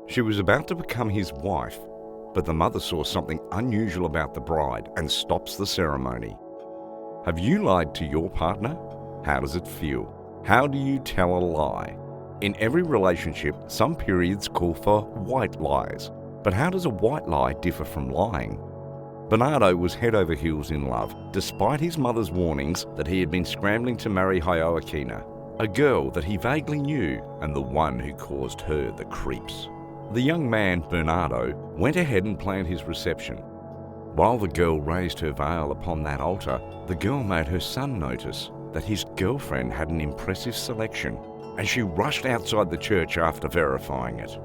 She was about to become his wife, but the mother saw something unusual about the bride and stops the ceremony. Have you lied to your partner? How does it feel? How do you tell a lie? In every relationship, some periods call for white lies. But how does a white lie differ from lying? Bernardo was head over heels in love, despite his mother's warnings that he had been scrambling to marry Joaquina, a girl that he vaguely knew and the one who caused her the creeps. The young man, Bernardo, went ahead and planned his reception. While the girl raised her veil upon that altar, the girl made her son notice that his girlfriend had an impressive selection, and she rushed outside the church after verifying it.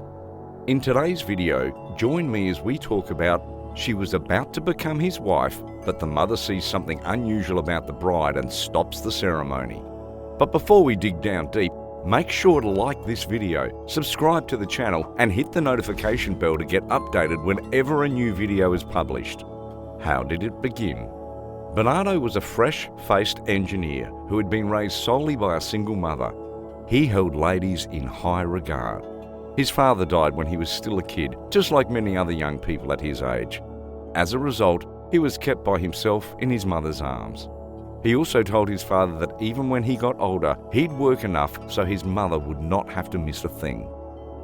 In today's video, join me as we talk about she was about to become his wife, but the mother sees something unusual about the bride and stops the ceremony. But before we dig down deep, make sure to like this video, subscribe to the channel, and hit the notification bell to get updated whenever a new video is published. How did it begin? Bernardo was a fresh-faced engineer who had been raised solely by a single mother. He held ladies in high regard. His father died when he was still a kid, just like many other young people at his age. As a result, he was kept by himself in his mother's arms. He also told his father that even when he got older, he'd work enough so his mother would not have to miss a thing.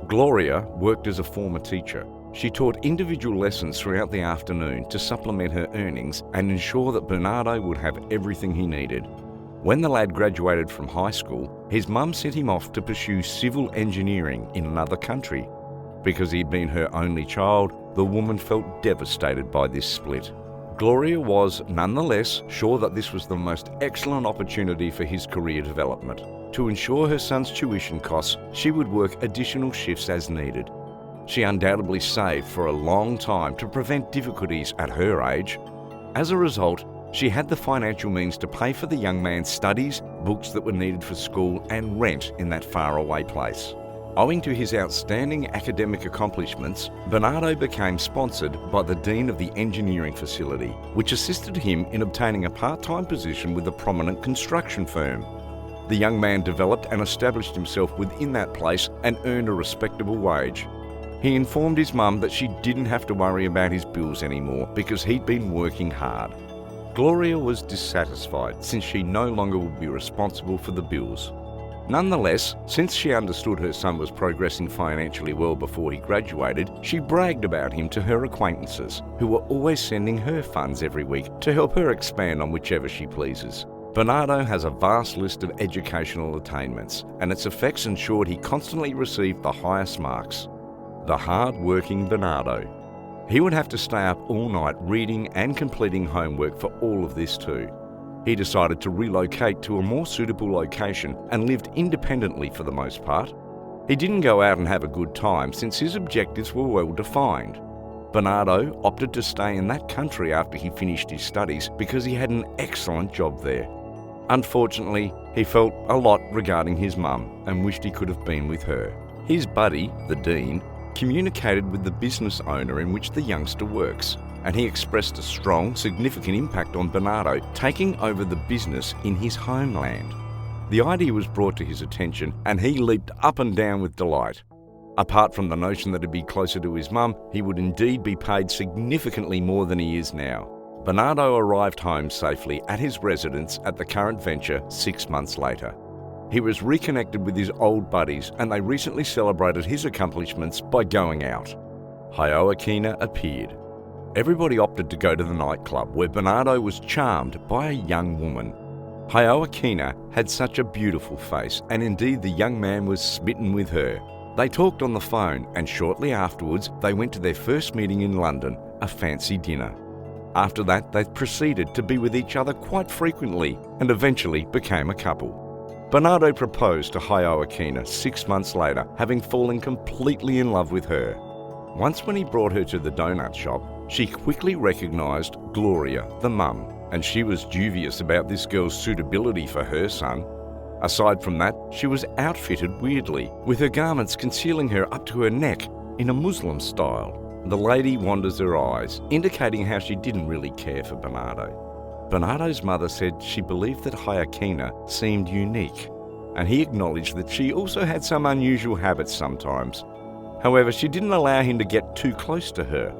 Gloria worked as a former teacher. She taught individual lessons throughout the afternoon to supplement her earnings and ensure that Bernardo would have everything he needed. When the lad graduated from high school, his mum sent him off to pursue civil engineering in another country. Because he'd been her only child, the woman felt devastated by this split. Gloria was, nonetheless, sure that this was the most excellent opportunity for his career development. To ensure her son's tuition costs, she would work additional shifts as needed. She undoubtedly saved for a long time to prevent difficulties at her age. As a result, she had the financial means to pay for the young man's studies, books that were needed for school, and rent in that faraway place. Owing to his outstanding academic accomplishments, Bernardo became sponsored by the dean of the engineering facility, which assisted him in obtaining a part-time position with a prominent construction firm. The young man developed and established himself within that place and earned a respectable wage. He informed his mum that she didn't have to worry about his bills anymore because he'd been working hard. Gloria was dissatisfied since she no longer would be responsible for the bills. Nonetheless, since she understood her son was progressing financially well before he graduated, she bragged about him to her acquaintances, who were always sending her funds every week to help her expand on whichever she pleases. Bernardo has a vast list of educational attainments, and its effects ensured he constantly received the highest marks. The hard-working Bernardo. He would have to stay up all night reading and completing homework for all of this too. He decided to relocate to a more suitable location and lived independently for the most part. He didn't go out and have a good time since his objectives were well defined. Bernardo opted to stay in that country after he finished his studies because he had an excellent job there. Unfortunately, he felt a lot regarding his mum and wished he could have been with her. His buddy, the dean, communicated with the business owner in which the youngster works, and he expressed a strong, significant impact on Bernardo taking over the business in his homeland. The idea was brought to his attention, and he leaped up and down with delight. Apart from the notion that he'd be closer to his mum, he would indeed be paid significantly more than he is now. Bernardo arrived home safely at his residence at the current venture 6 months later. He was reconnected with his old buddies, and they recently celebrated his accomplishments by going out. Joaquina appeared. Everybody opted to go to the nightclub, where Bernardo was charmed by a young woman. Joaquina had such a beautiful face, and indeed the young man was smitten with her. They talked on the phone, and shortly afterwards they went to their first meeting in London, a fancy dinner. After that, they proceeded to be with each other quite frequently, and eventually became a couple. Bernardo proposed to Joaquina 6 months later, having fallen completely in love with her. Once when he brought her to the donut shop, she quickly recognised Gloria, the mum, and she was dubious about this girl's suitability for her son. Aside from that, she was outfitted weirdly, with her garments concealing her up to her neck in a Muslim style. The lady wanders her eyes, indicating how she didn't really care for Bernardo. Bernardo's mother said she believed that Joaquina seemed unique, and he acknowledged that she also had some unusual habits sometimes. However, she didn't allow him to get too close to her.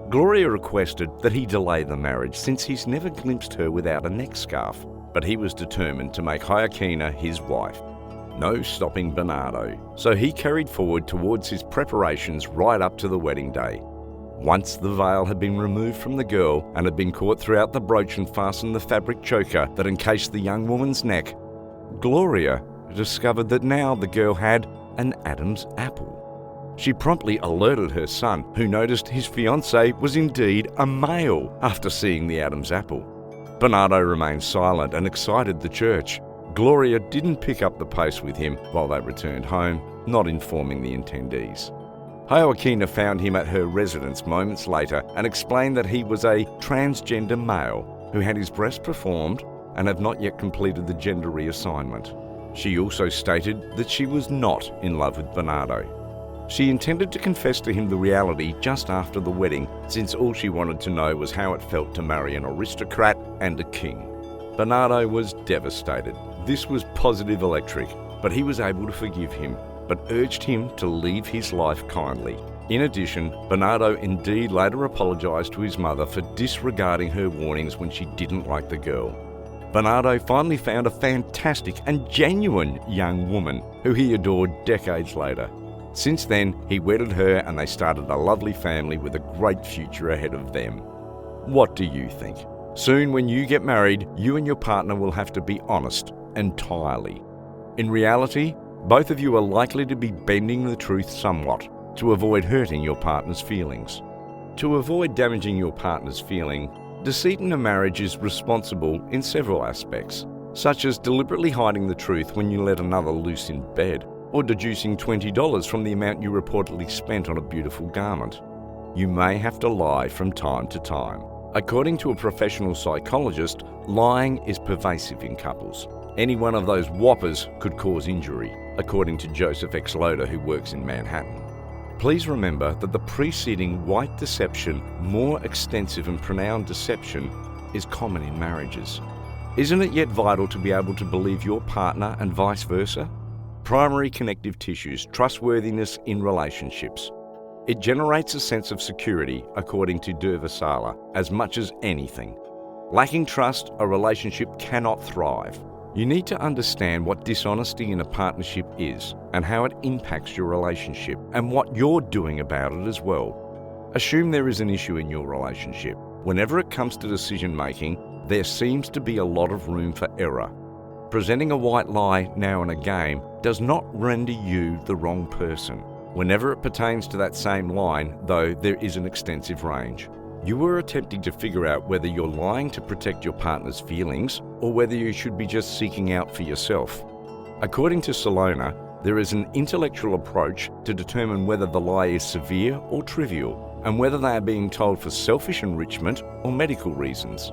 Gloria requested that he delay the marriage since he's never glimpsed her without a neck scarf, but he was determined to make Joaquina his wife. No stopping Bernardo, so he carried forward towards his preparations right up to the wedding day. Once the veil had been removed from the girl and had been caught throughout the brooch and fastened the fabric choker that encased the young woman's neck, Gloria discovered that now the girl had an Adam's apple. She promptly alerted her son, who noticed his fiancée was indeed a male after seeing the Adam's apple. Bernardo remained silent and excited the church. Gloria didn't pick up the pace with him while they returned home, not informing the attendees. Joaquina found him at her residence moments later and explained that he was a transgender male who had his breast performed and have not yet completed the gender reassignment. She also stated that she was not in love with Bernardo. She intended to confess to him the reality just after the wedding, since all she wanted to know was how it felt to marry an aristocrat and a king. Bernardo was devastated. This was positive electric, but he was able to forgive him, but urged him to leave his life kindly. In addition, Bernardo indeed later apologised to his mother for disregarding her warnings when she didn't like the girl. Bernardo finally found a fantastic and genuine young woman who he adored decades later. Since then, he wedded her and they started a lovely family with a great future ahead of them. What do you think? Soon when you get married, you and your partner will have to be honest entirely. In reality, both of you are likely to be bending the truth somewhat to avoid hurting your partner's feelings. To avoid damaging your partner's feeling, deceit in a marriage is responsible in several aspects, such as deliberately hiding the truth when you let another loose in bed, or deducing $20 from the amount you reportedly spent on a beautiful garment. You may have to lie from time to time. According to a professional psychologist, lying is pervasive in couples. Any one of those whoppers could cause injury, according to Joseph X. Loader, who works in Manhattan. Please remember that the preceding white deception, more extensive and pronounced deception, is common in marriages. Isn't it yet vital to be able to believe your partner and vice versa? Primary connective tissues, trustworthiness in relationships. It generates a sense of security, according to Sala, as much as anything. Lacking trust, a relationship cannot thrive. You need to understand what dishonesty in a partnership is and how it impacts your relationship and what you're doing about it as well. Assume there is an issue in your relationship. Whenever it comes to decision making, there seems to be a lot of room for error. Presenting a white lie now in a game does not render you the wrong person. Whenever it pertains to that same line, though, there is an extensive range. You are attempting to figure out whether you're lying to protect your partner's feelings or whether you should be just seeking out for yourself. According to Salona, there is an intellectual approach to determine whether the lie is severe or trivial, and whether they are being told for selfish enrichment or medical reasons.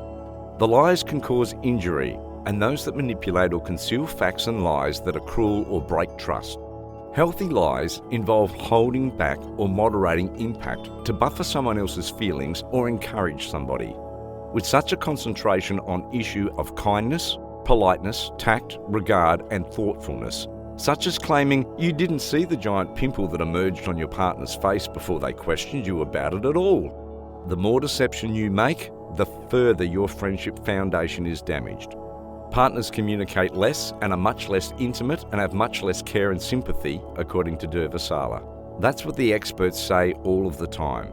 The lies can cause injury, and those that manipulate or conceal facts and lies that are cruel or break trust. Healthy lies involve holding back or moderating impact to buffer someone else's feelings or encourage somebody. With such a concentration on issue of kindness, politeness, tact, regard, and thoughtfulness, such as claiming you didn't see the giant pimple that emerged on your partner's face before they questioned you about it at all. The more deception you make, the further your friendship foundation is damaged. Partners communicate less and are much less intimate and have much less care and sympathy, according to Sala. That's what the experts say all of the time.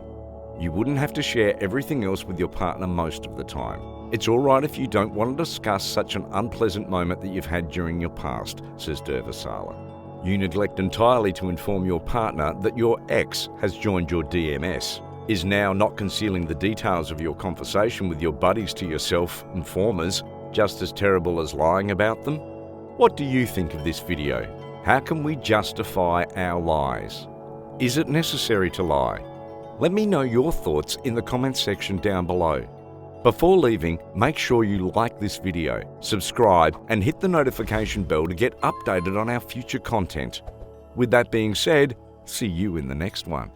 You wouldn't have to share everything else with your partner most of the time. It's all right if you don't want to discuss such an unpleasant moment that you've had during your past, says Sala. You neglect entirely to inform your partner that your ex has joined your DMS, is now not concealing the details of your conversation with your buddies to yourself and formers, just as terrible as lying about them? What do you think of this video? How can we justify our lies? Is it necessary to lie? Let me know your thoughts in the comments section down below. Before leaving, make sure you like this video, subscribe, and hit the notification bell to get updated on our future content. With that being said, see you in the next one.